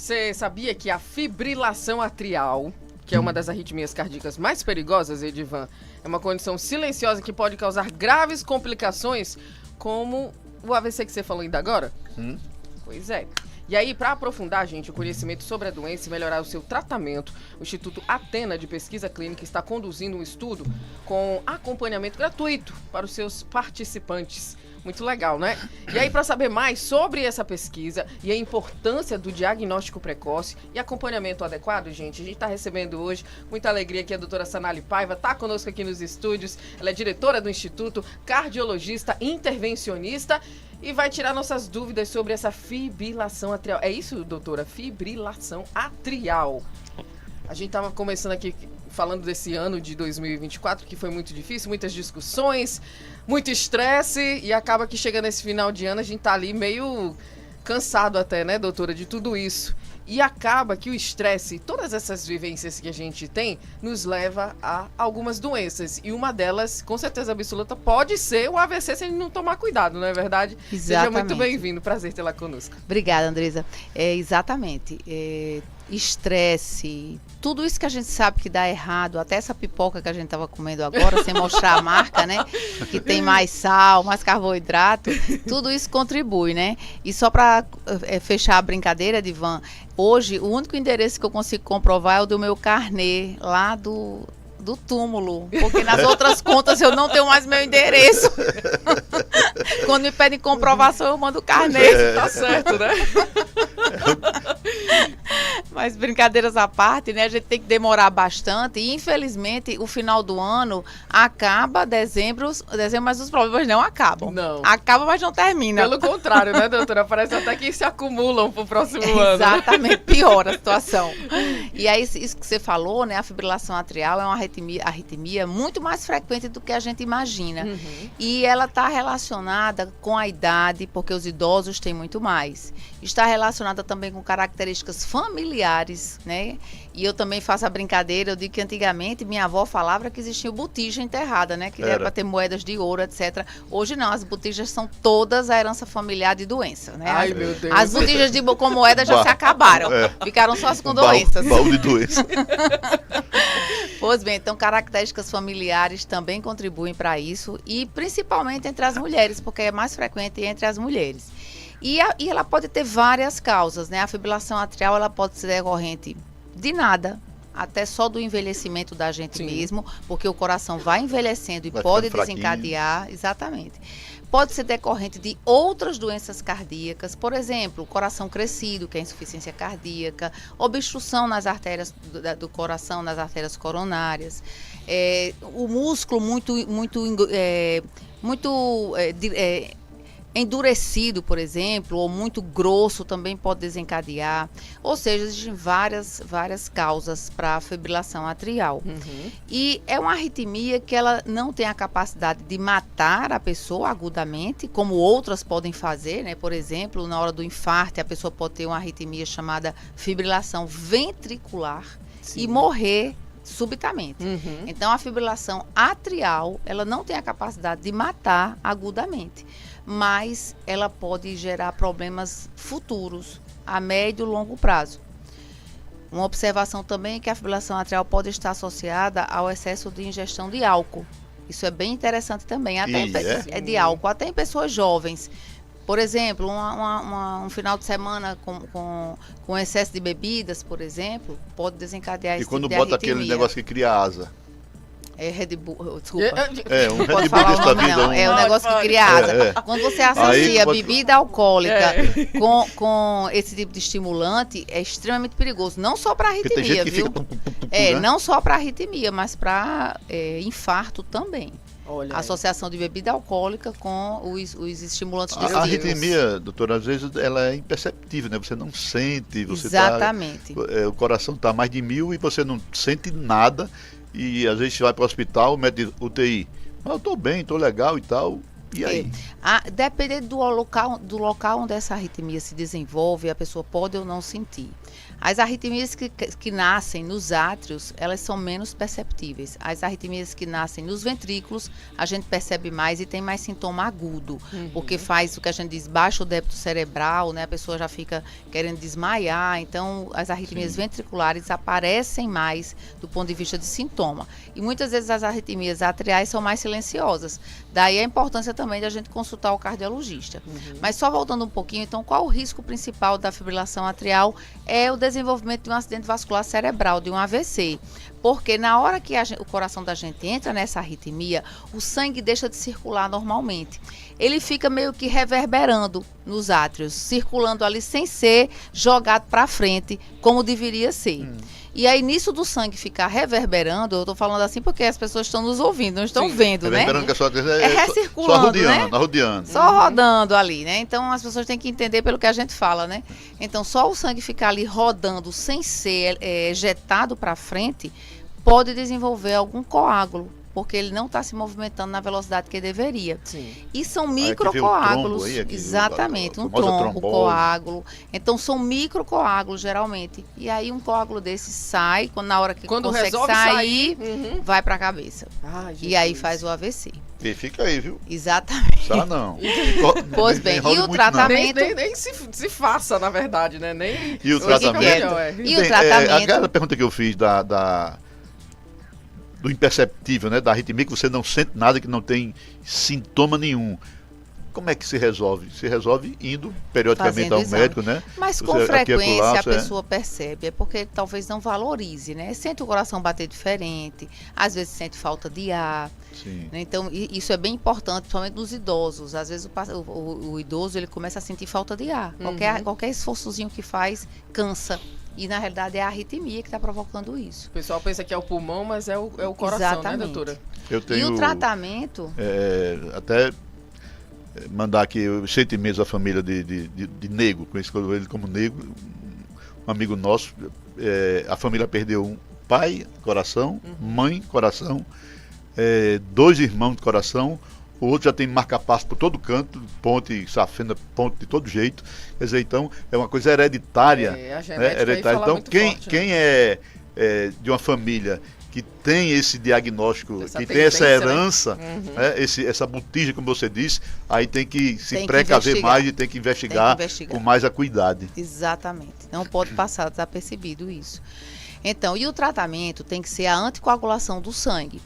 Você sabia que a fibrilação atrial, que é uma das arritmias cardíacas mais perigosas, Edivan, é uma condição silenciosa que pode causar graves complicações, como o AVC que você falou ainda agora? Pois é. E aí, para aprofundar, gente, o conhecimento sobre a doença e melhorar o seu tratamento, o Instituto Athena de Pesquisa Clínica está conduzindo um estudo com acompanhamento gratuito para os seus participantes. Muito legal, né? E aí, para saber mais sobre essa pesquisa e a importância do diagnóstico precoce e acompanhamento adequado, gente, a gente está recebendo hoje, muita alegria aqui, a doutora Sanali Paiva, está conosco aqui nos estúdios. Ela é diretora do Instituto, cardiologista, intervencionista e vai tirar nossas dúvidas sobre essa fibrilação atrial. É isso, doutora? Fibrilação atrial. A gente estava começando aqui falando desse ano de 2024, que foi muito difícil, muitas discussões, muito estresse, e acaba que chega nesse final de ano, a gente tá ali meio cansado até, né, doutora, de tudo isso. E acaba que o estresse, todas essas vivências que a gente tem, nos leva a algumas doenças. E uma delas, com certeza absoluta, pode ser o AVC se a gente não tomar cuidado, não é verdade? Exatamente. Seja muito bem-vindo, prazer tê-la conosco. Obrigada, Andresa. Exatamente. Estresse, tudo isso que a gente sabe que dá errado, até essa pipoca que a gente estava comendo agora, sem mostrar a marca, né? Que tem mais sal, mais carboidrato, tudo isso contribui, né? E só para fechar a brincadeira, Edivan, hoje o único endereço que eu consigo comprovar é o do meu carnê, lá do túmulo, porque nas outras contas eu não tenho mais meu endereço. Quando me pedem comprovação, eu mando o carnê. Tá certo, né? Mas brincadeiras à parte, né? A gente tem que demorar bastante e, infelizmente, o final do ano acaba dezembro, mas os problemas não acabam. Não. Acaba, mas não termina. Pelo contrário, né, doutora? Parece até que se acumulam pro próximo ano. Exatamente, piora a situação. E aí, isso que você falou, né? A fibrilação atrial é uma arritmia muito mais frequente do que a gente imagina. E ela está relacionada com a idade, porque os idosos têm muito mais. Está relacionada também com características familiares, né? E eu também faço a brincadeira, eu digo que antigamente minha avó falava que existia botija enterrada, né? Que era para ter moedas de ouro, etc. Hoje não, as botijas são todas a herança familiar de doença, né? Ai, meu Deus. As botijas com moeda já se acabaram, ficaram só as com doenças. Baú de doença. Pois bem, então características familiares também contribuem para isso, e principalmente entre as mulheres, porque é mais frequente entre as mulheres. E ela pode ter várias causas, né? A fibrilação atrial, ela pode ser decorrente de nada, até só do envelhecimento da gente mesmo, porque o coração vai envelhecendo e pode desencadear, exatamente. Pode ser decorrente de outras doenças cardíacas, por exemplo, coração crescido, que é insuficiência cardíaca, obstrução nas artérias do coração, nas artérias coronárias, o músculo muito endurecido, por exemplo, ou muito grosso também pode desencadear. Ou seja, existem várias causas para a fibrilação atrial. E é uma arritmia que ela não tem a capacidade de matar a pessoa agudamente, como outras podem fazer, né? Por exemplo, na hora do infarto, a pessoa pode ter uma arritmia chamada fibrilação ventricular e morrer subitamente. Então, a fibrilação atrial, ela não tem a capacidade de matar agudamente, mas ela pode gerar problemas futuros, a médio e longo prazo. Uma observação também é que a fibrilação atrial pode estar associada ao excesso de ingestão de álcool. Isso é bem interessante também, até de álcool, até em pessoas jovens. Por exemplo, um final de semana com excesso de bebidas, por exemplo, pode desencadear esse tipo de arritmia. E quando bota aquele negócio que cria asa? É Red Bull, desculpa. Um Não Red pode Bull falar o desse da nome, vida. não. É um negócio que cria asa. Quando você associa bebida alcoólica com esse tipo de estimulante, é extremamente perigoso. Não só para arritmia, viu? Né? Não só para arritmia, mas para infarto também. Olha, a associação de bebida alcoólica com os estimulantes desse A arritmia, doutora, às vezes ela é imperceptível, né? Você não sente, você exatamente. O coração está mais de 1000 e você não sente nada. E às vezes você vai para o hospital, mete UTI. Eu estou bem, estou legal e tal. E aí? Dependendo do local onde essa arritmia se desenvolve, a pessoa pode ou não sentir. As arritmias que nascem nos átrios, elas são menos perceptíveis. As arritmias que nascem nos ventrículos, a gente percebe mais e tem mais sintoma agudo, porque faz o que a gente diz baixo débito cerebral, né? A pessoa já fica querendo desmaiar, então as arritmias ventriculares aparecem mais do ponto de vista de sintoma. E muitas vezes as arritmias atriais são mais silenciosas. Daí a importância também de a gente consultar o cardiologista. Mas só voltando um pouquinho, então, qual o risco principal da fibrilação atrial? É o desenvolvimento de um acidente vascular cerebral, de um AVC. Porque na hora que o coração da gente entra nessa arritmia, o sangue deixa de circular normalmente. Ele fica meio que reverberando nos átrios, circulando ali sem ser jogado para frente, como deveria ser. E aí, nisso do sangue ficar reverberando, eu estou falando assim porque as pessoas estão nos ouvindo, não estão vendo, né? Reverberando que é recirculando, só rodeando. Só rodando ali, né? Então, as pessoas têm que entender pelo que a gente fala, né? Então, só o sangue ficar ali rodando sem ser ejetado para frente, pode desenvolver algum coágulo, porque ele não está se movimentando na velocidade que deveria. Sim. E são microcoágulos, exatamente, um trombo, coágulo. Então são microcoágulos geralmente. E aí um coágulo desse sai, na hora que consegue sair, vai para a cabeça. E aí faz o AVC. E fica aí, viu? Exatamente. Só não. Pois bem, e o tratamento... Nem se faça, na verdade, né? Nem e o tratamento? E o tratamento... Aquela pergunta que eu fiz do imperceptível, né, da arritmia, que você não sente nada, que não tem sintoma nenhum. Como é que se resolve? Se resolve indo periodicamente ao médico, né? Mas com frequência a pessoa percebe, é porque talvez não valorize, né? Sente o coração bater diferente, às vezes sente falta de ar. Sim. Né? Então, isso é bem importante, principalmente nos idosos. Às vezes o idoso ele começa a sentir falta de ar. Qualquer esforçozinho que faz, cansa. E, na realidade, é a arritmia que está provocando isso. O pessoal pensa que é o pulmão, mas é o coração, exatamente, né, doutora? E o tratamento... até mandar aqui os sentimentos da família de Nego, conheço ele como Nego, um amigo nosso. A família perdeu um pai, coração, mãe, coração, 2 irmãos de coração. O outro já tem marca-passo por todo canto, ponte, safena, ponte de todo jeito. Quer dizer, então, é uma coisa hereditária. A genética hereditária. Então, quem forte, é de uma família que tem esse diagnóstico, que tem essa herança, né? Essa botija, como você disse, aí tem que se precaver mais e tem que investigar com mais acuidade. Exatamente. Não pode passar desapercebido isso. Então, e o tratamento tem que ser a anticoagulação do sangue.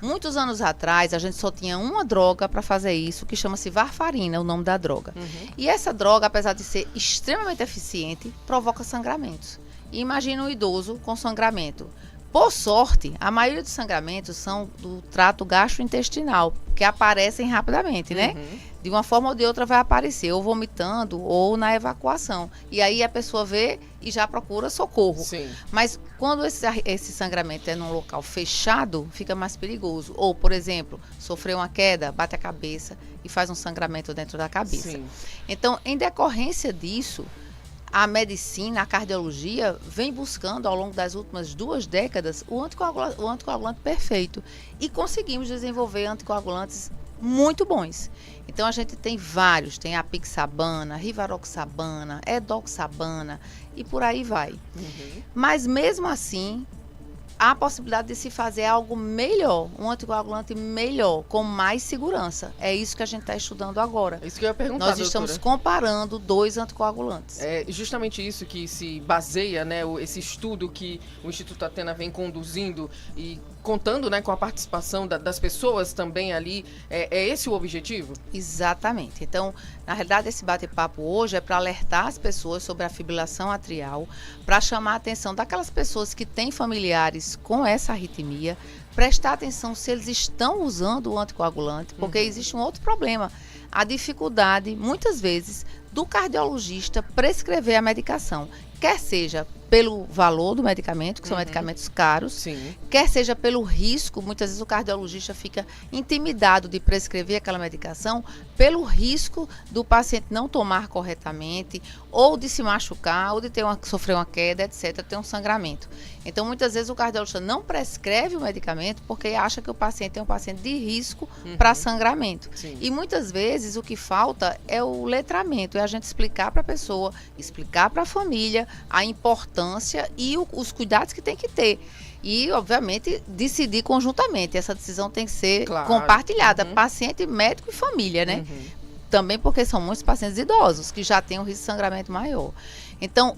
Muitos anos atrás, a gente só tinha uma droga para fazer isso, que chama-se varfarina, o nome da droga. E essa droga, apesar de ser extremamente eficiente, provoca sangramentos. E imagina um idoso com sangramento. Por sorte, a maioria dos sangramentos são do trato gastrointestinal, que aparecem rapidamente, né? De uma forma ou de outra vai aparecer, ou vomitando, ou na evacuação. E aí a pessoa vê e já procura socorro. Sim. Mas quando esse sangramento é num local fechado, fica mais perigoso. Ou, por exemplo, sofreu uma queda, bate a cabeça e faz um sangramento dentro da cabeça. Sim. Então, em decorrência disso, a medicina, a cardiologia, vem buscando ao longo das últimas 2 décadas o anticoagulante perfeito. E conseguimos desenvolver anticoagulantes muito bons. Então, a gente tem vários. Tem a apixabana, rivaroxabana, edoxabana e por aí vai. Mas, mesmo assim, há a possibilidade de se fazer algo melhor, um anticoagulante melhor, com mais segurança. É isso que a gente está estudando agora. É isso que eu ia perguntar, Nós estamos comparando 2 anticoagulantes. É justamente isso que se baseia, né, esse estudo que o Instituto Athena vem conduzindo e contando, né, com a participação das pessoas também ali. É esse o objetivo? Exatamente. Então, na realidade, esse bate-papo hoje é para alertar as pessoas sobre a fibrilação atrial, para chamar a atenção daquelas pessoas que têm familiares com essa arritmia, prestar atenção se eles estão usando o anticoagulante, porque existe um outro problema, a dificuldade, muitas vezes, do cardiologista prescrever a medicação, quer seja pelo valor do medicamento, que são medicamentos caros, Sim. quer seja pelo risco, muitas vezes o cardiologista fica intimidado de prescrever aquela medicação pelo risco do paciente não tomar corretamente, ou de se machucar, ou de sofrer uma queda, etc., ter um sangramento. Então, muitas vezes o cardiologista não prescreve o medicamento porque acha que o paciente é um paciente de risco para sangramento. Sim. E muitas vezes o que falta é o letramento, é a gente explicar para a pessoa, explicar para a família a importância importância e os cuidados que tem que ter. E, obviamente, decidir conjuntamente. Essa decisão tem que ser compartilhada, paciente, médico e família, né? Também porque são muitos pacientes idosos que já têm um risco de sangramento maior. Então,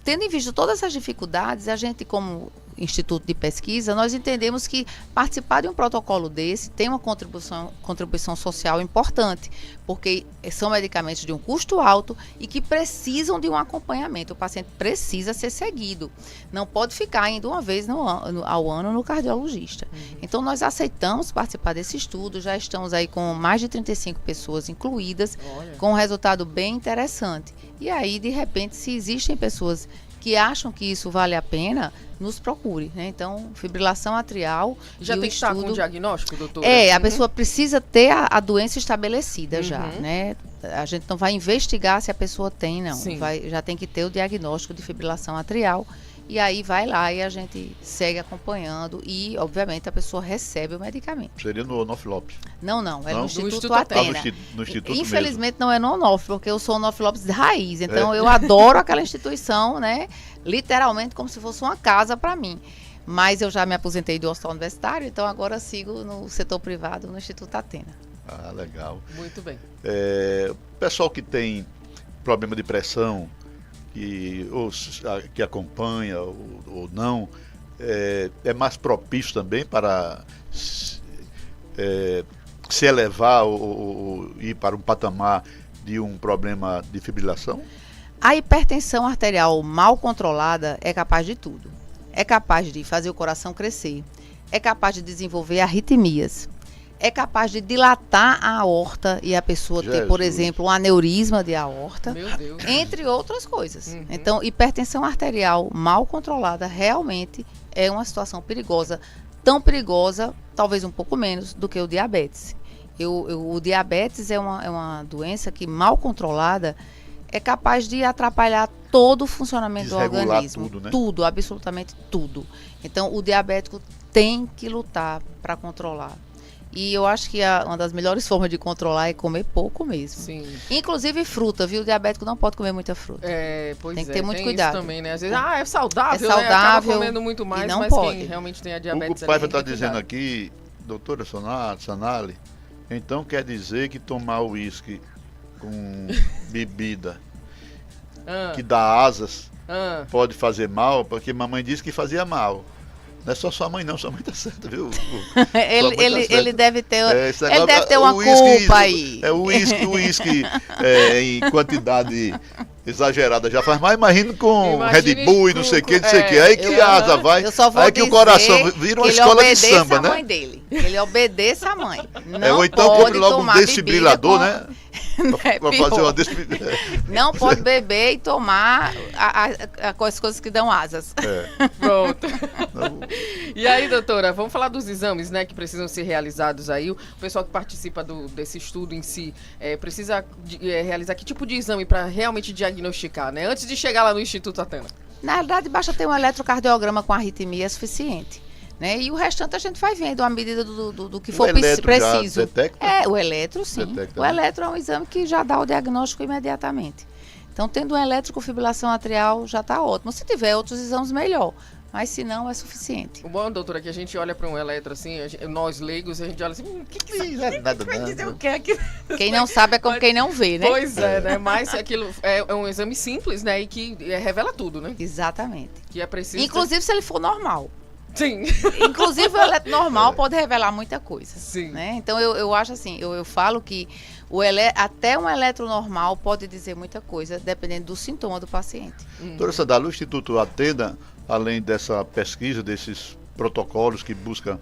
tendo em vista todas essas dificuldades, a gente, como Instituto de Pesquisa, nós entendemos que participar de um protocolo desse tem uma contribuição social importante, porque são medicamentos de um custo alto e que precisam de um acompanhamento. O paciente precisa ser seguido. Não pode ficar indo uma vez ao ano no cardiologista. Então, nós aceitamos participar desse estudo, já estamos aí com mais de 35 pessoas incluídas, com um resultado bem interessante. E aí, de repente, se existem pessoas que acham que isso vale a pena, nos procure, né? Então, fibrilação atrial. Já tem que estar com o diagnóstico, doutora? A pessoa precisa ter a doença estabelecida já, né? A gente não vai investigar se a pessoa tem, não. Já tem que ter o diagnóstico de fibrilação atrial. E aí vai lá e a gente segue acompanhando e, obviamente, a pessoa recebe o medicamento. Seria no Onofre Lopes? Não, é no Instituto Athena. No Instituto Infelizmente mesmo. Não é no Onofre, porque eu sou Onofre Lopes de raiz. Então, eu adoro aquela instituição, né? Literalmente como se fosse uma casa para mim. Mas eu já me aposentei do hospital universitário, então agora sigo no setor privado, no Instituto Athena. Ah, legal. Muito bem. O pessoal que tem problema de pressão, que acompanha ou não, é mais propício também para se elevar ou ir para um patamar de um problema de fibrilação? A hipertensão arterial mal controlada é capaz de tudo. É capaz de fazer o coração crescer, é capaz de desenvolver arritmias, é capaz de dilatar a aorta e a pessoa ter, por exemplo, um aneurisma de aorta, entre outras coisas. Então, hipertensão arterial mal controlada realmente é uma situação perigosa, tão perigosa, talvez um pouco menos, do que o diabetes. O diabetes é uma doença que, mal controlada, é capaz de atrapalhar todo o funcionamento do organismo. Tudo, né? Tudo, absolutamente tudo. Então, o diabético tem que lutar para controlar. E eu acho que uma das melhores formas de controlar é comer pouco mesmo. Sim. Inclusive fruta, viu? O diabético não pode comer muita fruta. Tem que ter muito cuidado. Isso também, né? Às vezes, é saudável, né? Acaba comendo muito mais, não mas pode. Quem realmente tem a diabetes... O Paiva está dizendo aqui, doutora Sanali, então quer dizer que tomar uísque com bebida que dá asas pode fazer mal, porque mamãe disse que fazia mal. Não é só sua mãe não, sua mãe tá certa, viu? ele deve ter, ele deve ter uma culpa aí. O uísque em quantidade exagerada já faz mais, imagina com Red Bull e não sei o que, aí que a asa vai, aí que o coração vira uma escola de samba, né? Ele obedece a mãe. Ou então compre logo um desfibrilador, né? Pra fazer uma não pode beber e tomar as coisas que dão asas. Pronto. E aí, doutora, vamos falar dos exames, né, que precisam ser realizados aí. O pessoal que participa desse estudo em si precisa realizar que tipo de exame para realmente diagnosticar, né? Antes de chegar lá no Instituto Athena. Na verdade, basta ter um eletrocardiograma com arritmia suficiente. Né? E o restante a gente vai vendo à medida do que for preciso. Detecta? O eletro, sim. O eletro é um exame que já dá o diagnóstico imediatamente. Então, tendo um eletro com fibrilação atrial, já está ótimo. Se tiver outros exames, melhor. Mas se não, é suficiente. O bom, doutora, é que a gente olha para um eletro assim, nós leigos, a gente olha assim, que vai dizer o que é que... Quem não sabe é como quem não vê, né? Pois né? Mas aquilo é um exame simples, né? E que revela tudo, né? Exatamente. Que é preciso... Inclusive se ele for normal. Sim. Inclusive o eletro normal pode revelar muita coisa. Sim. Né? Então eu acho assim, eu falo que até um eletro normal pode dizer muita coisa, dependendo do sintoma do paciente. Doutora Sanali, o Instituto Athena, além dessa pesquisa, desses protocolos que buscam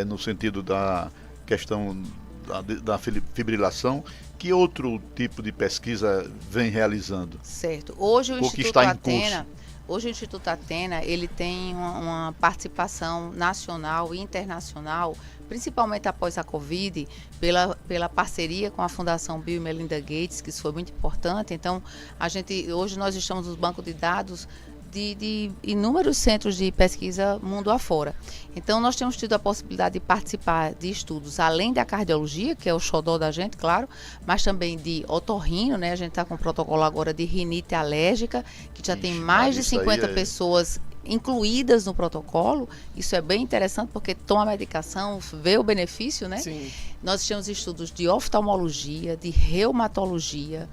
no sentido da questão da fibrilação, que outro tipo de pesquisa vem realizando? Certo. Hoje o Instituto Athena... Hoje o Instituto Athena, ele tem uma participação nacional e internacional, principalmente após a Covid, pela parceria com a Fundação Bill e Melinda Gates, que isso foi muito importante. Então, hoje nós estamos no banco de dados de inúmeros centros de pesquisa mundo afora. Então, nós temos tido a possibilidade de participar de estudos, além da cardiologia, que é o xodó da gente, claro, mas também de otorrino, né? A gente está com um protocolo agora de rinite alérgica, que já tem mais de 50 pessoas incluídas no protocolo. Isso é bem interessante, porque toma a medicação, vê o benefício, né? Sim. Nós temos estudos de oftalmologia, de reumatologia,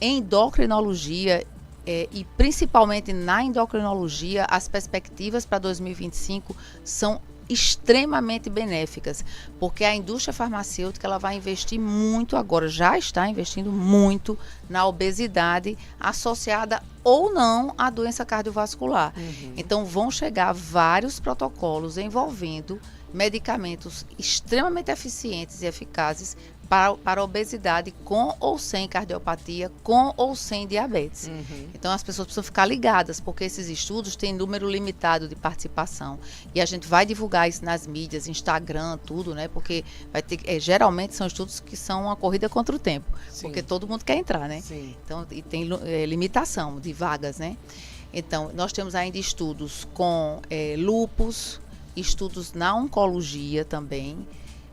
endocrinologia, e principalmente na endocrinologia, as perspectivas para 2025 são extremamente benéficas, porque a indústria farmacêutica ela vai investir muito agora, já está investindo muito na obesidade associada ou não à doença cardiovascular. Então vão chegar vários protocolos envolvendo medicamentos extremamente eficientes e eficazes para a obesidade com ou sem cardiopatia, com ou sem diabetes. Então as pessoas precisam ficar ligadas, porque esses estudos têm número limitado de participação. E a gente vai divulgar isso nas mídias, Instagram, tudo, né? Porque vai ter, geralmente são estudos que são uma corrida contra o tempo. Sim. Porque todo mundo quer entrar, né? Sim. Então, e tem limitação de vagas, né? Então, nós temos ainda estudos com lúpus, estudos na oncologia também,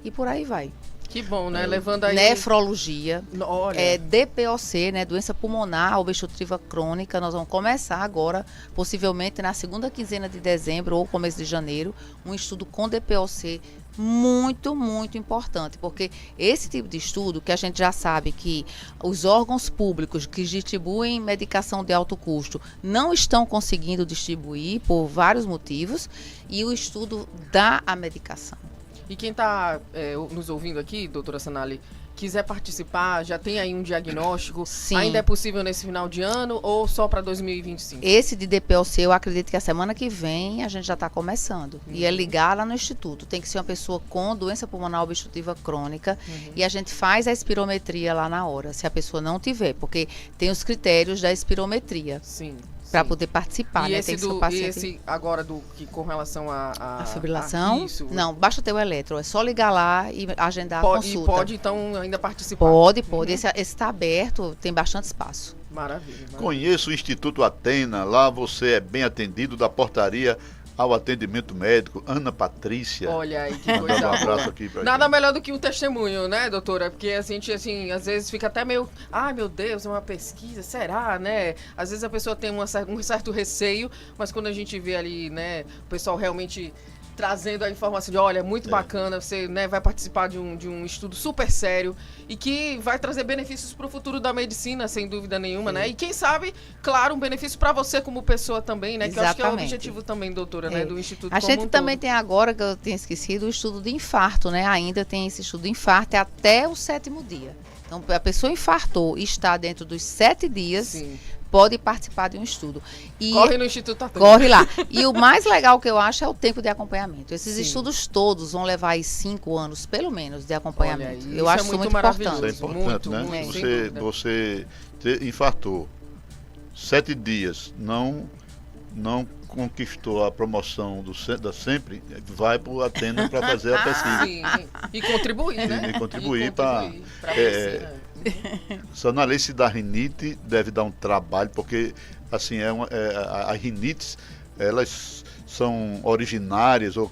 e por aí vai. Que bom, né? Levando aí... Nefrologia, Olha. DPOC, né? Doença pulmonar obstrutiva crônica. Nós vamos começar agora, possivelmente na segunda quinzena de dezembro ou começo de janeiro, um estudo com DPOC muito, muito importante, porque esse tipo de estudo, que a gente já sabe que os órgãos públicos que distribuem medicação de alto custo não estão conseguindo distribuir por vários motivos, e o estudo dá a medicação. E quem está nos ouvindo aqui, doutora Sanali, quiser participar, já tem aí um diagnóstico? Sim. Ainda é possível nesse final de ano ou só para 2025? Esse de DPOC, eu acredito que a semana que vem a gente já está começando. E é ligar lá no instituto. Tem que ser uma pessoa com doença pulmonar obstrutiva crônica. E a gente faz a espirometria lá na hora, se a pessoa não tiver. Porque tem os critérios da espirometria. Sim. Para poder participar, E né? esse, Tem que ser o e paciente... esse agora com relação A fibrilação? isso, Não, basta ter o eletro. É só ligar lá e agendar a consulta. E pode, então, ainda participar? Pode. Esse está aberto, tem bastante espaço. Maravilha. Conheço o Instituto Atena, lá você é bem atendido da portaria ao atendimento médico. Ana Patrícia. Olha aí, que mandando coisa um abraço boa. aqui pra Nada gente. melhor do que um testemunho, né, doutora? Porque a gente, assim, às vezes fica até meio... Ai, meu Deus, é uma pesquisa, será, né? Às vezes a pessoa tem um certo receio, mas quando a gente vê ali, né, o pessoal realmente trazendo a informação de, olha, muito bacana, você, né, vai participar de um estudo super sério e que vai trazer benefícios para o futuro da medicina, sem dúvida nenhuma, né? E quem sabe, claro, um benefício para você como pessoa também, né? Que eu acho que é o objetivo também, doutora, né, do Instituto A gente como um também todo. tem agora, que eu tenho esquecido, o estudo de infarto, né? Ainda tem esse estudo de infarto até o 7º dia. Então, a pessoa infartou e está dentro dos 7 dias... Sim. Pode participar de um estudo. E corre no Instituto Atena. Corre lá. E o mais legal que eu acho é o tempo de acompanhamento. Esses Sim. estudos todos vão levar aí 5 anos, pelo menos, de acompanhamento. Olha, eu acho isso muito maravilhoso. Isso é importante. importante, Muito, né? muito, sem dúvida. Você infartou 7 dias, não conquistou a promoção da Sempre, vai para o Atena para fazer a pesquisa. Sim, e contribuir, né? E contribuir para a medicina. essa análise da rinite deve dar um trabalho, porque assim as rinites, elas são originárias ou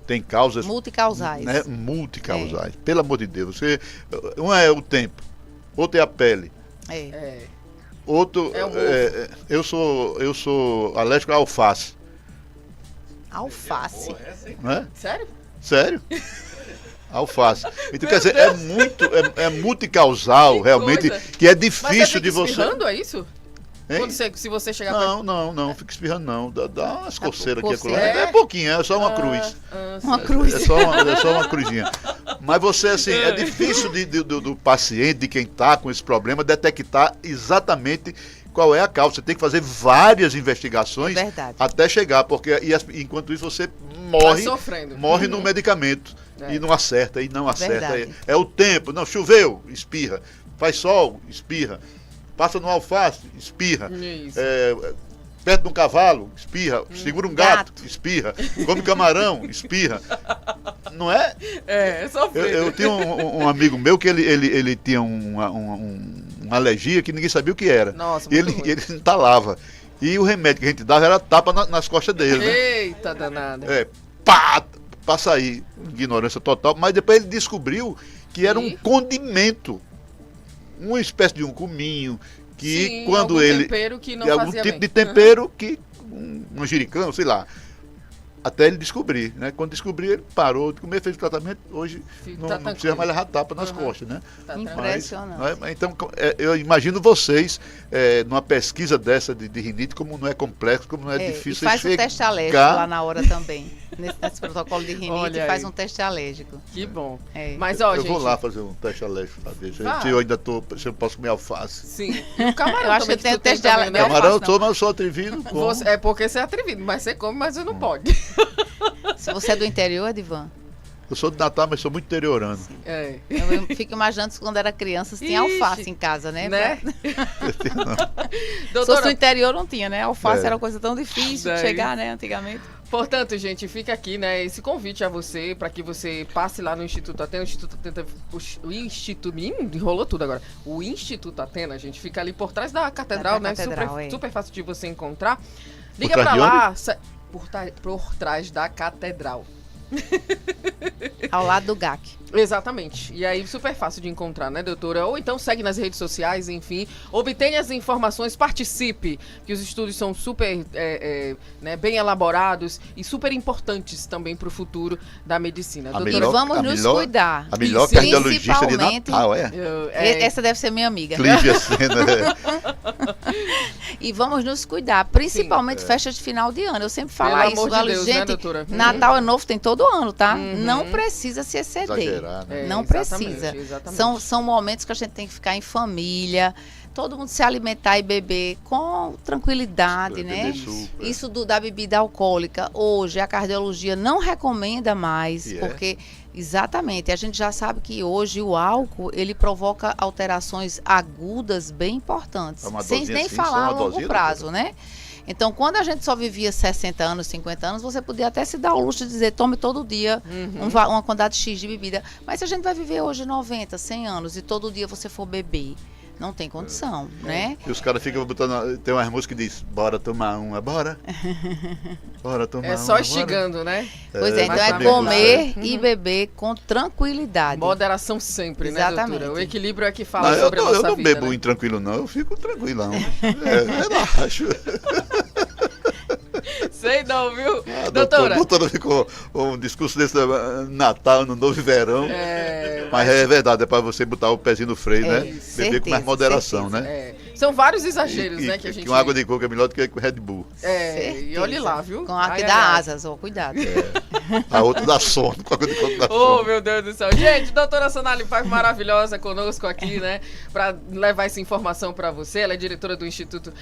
têm causas Multicausais. né, multicausais. Pelo amor de Deus, um é o tempo, outro é a pele, outro eu sou alérgico à alface. Alface. Né? Sério? Sério? Alface. Então, quer dizer, é multicausal, realmente, coisa. que é Mas difícil de você. espirrando, é isso? Hein? Se você chegar Não, fica espirrando não. Dá umas coceiras aqui. coceira. É pouquinho, é só uma cruz. Uma cruz. É só uma cruzinha. Mas você, assim, é difícil do paciente, de quem está com esse problema, detectar exatamente qual é a causa. Você tem que fazer várias investigações até chegar, porque enquanto isso você morre no medicamento. E não acerta, Verdade. É o tempo, não, choveu, espirra. Faz sol, espirra. Passa no alface, espirra. Perto de um cavalo, espirra. Segura um gato, espirra. Come camarão, espirra. Não é? É sofrido. Eu tinha um amigo meu que ele tinha uma alergia que ninguém sabia o que era. Nossa, ele entalava. E o remédio que a gente dava era tapa nas costas dele, né? Eita, danada. Pá! Pra sair, ignorância total. Mas depois ele descobriu que era um condimento. Uma espécie de um cominho. Que Sim, quando algum ele. tempero que não algum fazia tipo bem. de tempero que. Um manjericão, sei lá. Até ele descobrir, né? Quando descobriu, ele parou de comer, fez o tratamento. Hoje não tranquilo. precisa mais levar tapa nas costas, né? Tá tranquilo. Impressionante. Então, eu imagino vocês, numa pesquisa dessa de rinite, como não é complexo, como não é difícil E faz um teste alérgico lá na hora também. Nesse protocolo de rinite, Olha faz aí. um teste alérgico. Que bom. É. Mas, ó, eu gente... vou lá fazer um teste alérgico pra ver Vá. se eu ainda se eu posso comer alface. Sim. E o camarão Eu acho também, que tem tu tem teste também, né? alérgico. Camarão eu faço, tô, mas eu sou atrevido. Como. É porque você é atrevido, mas você come, mas você não pode. Se você é do interior, Edivan, Eu sou de Natal, mas sou muito interiorano. É. eu fico imaginando se quando era criança, se tinha Ixi, alface em casa, né? Né? Se fosse Doutora, no interior, não tinha, né? Alface É. era uma coisa tão difícil de Daí. chegar, né? Antigamente. portanto, gente, fica aqui, né, esse convite a você, para que você passe lá no Instituto Atena. O Instituto Atena, o Instituto, enrolou tudo agora. O Instituto Atena, gente, fica ali por trás da catedral, Da né? catedral, super, é. super fácil de você encontrar. Liga trás pra de lá, por trás da catedral. Ao lado do GAC. Exatamente. E aí, super fácil de encontrar, né, doutora? Ou então segue nas redes sociais, enfim. Obtenha as informações, participe, que os estudos são super né, bem elaborados e super importantes também para o futuro da medicina. A Doutora, E vamos nos cuidar. A melhor Isso, cardiologista de principalmente- Natal, é? Essa deve ser minha amiga. Clívia Sena. E vamos nos cuidar, principalmente festa de final de ano. Eu sempre falo Pelo isso, amor de Galo. Deus, né, Gente, doutora? Natal é novo, tem todo ano, tá? Não precisa se exceder. Exagerar, né? Não exatamente, precisa. exatamente. São momentos que a gente tem que ficar em família, todo mundo se alimentar e beber com tranquilidade, né? Beber suco, é. Isso da bebida alcoólica, hoje a cardiologia não recomenda mais, E é? porque exatamente, a gente já sabe que hoje o álcool, ele provoca alterações agudas bem importantes, É uma sem dosinha nem assim, só falar a uma longo dosinha, prazo, né? Então, quando a gente só vivia 60 anos, 50 anos, você podia até se dar o luxo de dizer, tome todo dia uma quantidade X de bebida. Mas se a gente vai viver hoje 90, 100 anos e todo dia você for beber, não tem condição, né? E os caras ficam botando. Tem umas músicas que diz: bora tomar uma, bora. Bora tomar uma. É só instigando, né? Pois é, então mas é também, comer e beber com tranquilidade. Moderação sempre, né, Exatamente. doutora? O equilíbrio é que fala Não, sobre a eu nossa não vida, bebo né? intranquilo, não. Eu fico tranquilão. Relaxo. Sei não, viu? A Doutora. doutora ficou um discurso desse Natal, no Novo e Verão. É, Mas é verdade, é para você botar o pezinho no freio, né? Beber certeza, com mais moderação, certeza. né? São vários exageros, né, que a gente... uma água de coco é melhor do que Red Bull. e olhe lá, viu? Com a que Ai, dá ai, ai. asas, ó, cuidado. A outra dá sono, com a água de coco dá Oh, sono. meu Deus do céu. Gente, doutora Sonali Paiva maravilhosa conosco aqui, né? Pra levar essa informação pra você. Ela é diretora do Instituto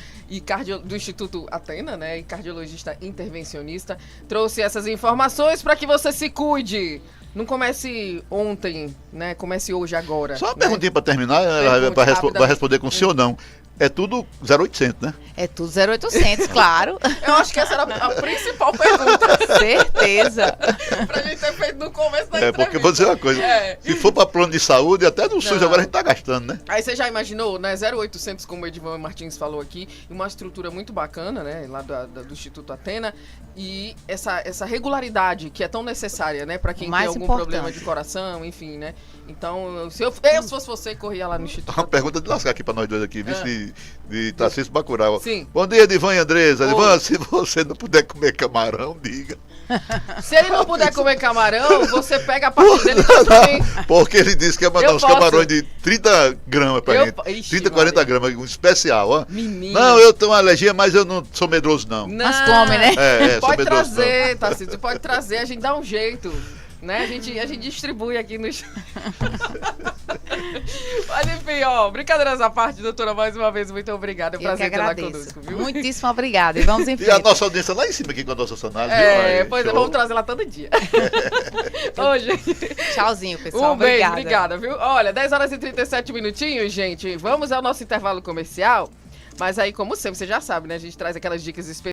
do Instituto Atena, né? E cardiologista intervencionista. Trouxe essas informações pra que você se cuide. Não comece ontem, né? Comece hoje, agora. Só uma né? perguntinha para terminar, ela Pergunte vai rapidamente. responder com sim ou não. É tudo 0800, né? É tudo 0800, claro. Eu acho que essa era a principal pergunta Certeza. pra gente ter feito no começo da É, entrevista. porque vou dizer uma coisa. É. Se for para plano de saúde, até no SUS Não. agora a gente tá gastando, né? Aí você já imaginou, né? 0800, como o Edivan Martins falou aqui, uma estrutura muito bacana, né? Lá do Instituto Atena. E essa regularidade que é tão necessária, né? Pra quem tem Mais algum importante. problema de coração, enfim, né? Então, se fosse você, corria lá no Instituto. Uma pergunta de lascar aqui para nós dois aqui, vice de Tarcísio Bacurau. Sim. Bom dia, Edivan e Andresa. Oi. Edivan, se você não puder comer camarão, diga. Se ele não puder comer camarão, você pega a parte dele também. Porque ele disse que ia mandar Eu uns posso. camarões de 30 gramas pra Eu gente. po- Ixi, 30, 40 Maria. gramas, um especial, ó. Menina. Não, eu tenho uma alergia, mas eu não sou medroso, não. Mas come, né? Sou Pode medroso, trazer, Tarcísio, pode trazer, a gente dá um jeito. Né? A gente distribui aqui nos. Mas enfim, ó, brincadeiras à parte, doutora, mais uma vez, muito obrigada. É um Eu que prazer tê-la agradeço. conosco, viu? Muitíssimo obrigada. E vamos em não. E a frente. nossa audiência lá em cima aqui com a nossa sonora. Pois é, vamos trazer lá todo dia. Ô, gente, Tchauzinho, pessoal. um beijo, Obrigada. obrigada, viu? Olha, 10 horas e 37 minutinhos, gente. Vamos ao nosso intervalo comercial. Mas aí, como sempre, você já sabe, né? A gente traz aquelas dicas específicas.